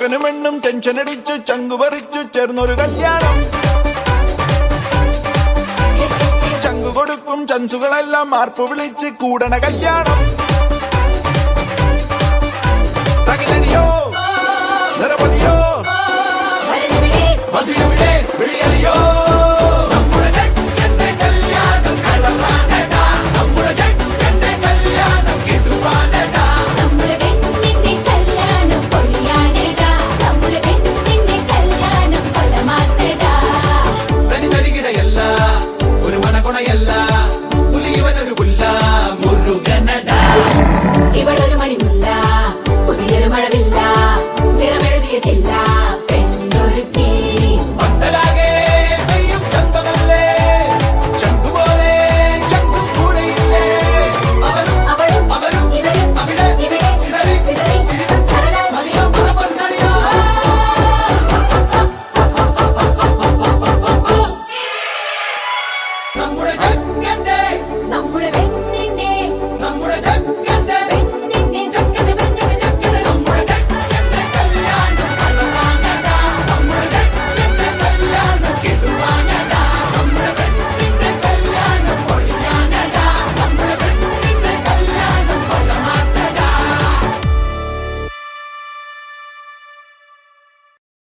ചെക്കനും പെണ്ണും ടെൻഷൻ അടിച്ചു ചങ്കുപറിച്ചു ചേർന്നൊരു കല്യാണം. ചങ്കു കൊടുക്കും ചൻസുകളെല്ലാം മാർപ്പ് വിളിച്ച് കൂടണ കല്യാണം. തകിലടിയോ നിറപൊലിയോ മധുരവിടെ വിളിയലിയോ നമ്മുടെ ചെക്കന്റെ കല്യാണം കളറാണടാ. നമ്മുടെ ചെക്കന്റെ കല്യാണം കിടുവാണടാ. നമ്മുടെ പെണ്ണിന്റെ കല്യാണം പൊളിയാണെടാ. നമ്മുടെ പെണ്ണിന്റെ കല്യാണം കൊലമാസടാ. തനി തരികിടയല്ല ഒരു മണകുണയല്ല പുലിയവനൊരു പുല്ല മുരുകനടാ. ഇവളൊരു മണിമുല്ല പുതിയൊരു മഴവില്ല നിറമെഴുതിയ ചില്ല പെണ്ണൊരുക്കി. പന്തലാകെ നെയ്യും ചന്തമല്ലേ ചങ്കുപോലെ ചങ്കും കൂടെയില്ലേ. അവരും അവളും അവരും ഇവരും അവിടെ ഇവിടെ ചിതറി ചിതറി ചിരിതം കടലാൽ മതിയോ പണപൊന്നളിയോ. നമ്മുടെ ചെക്കന്റെ നമ്മുടെ പെണ്ണിന്റെ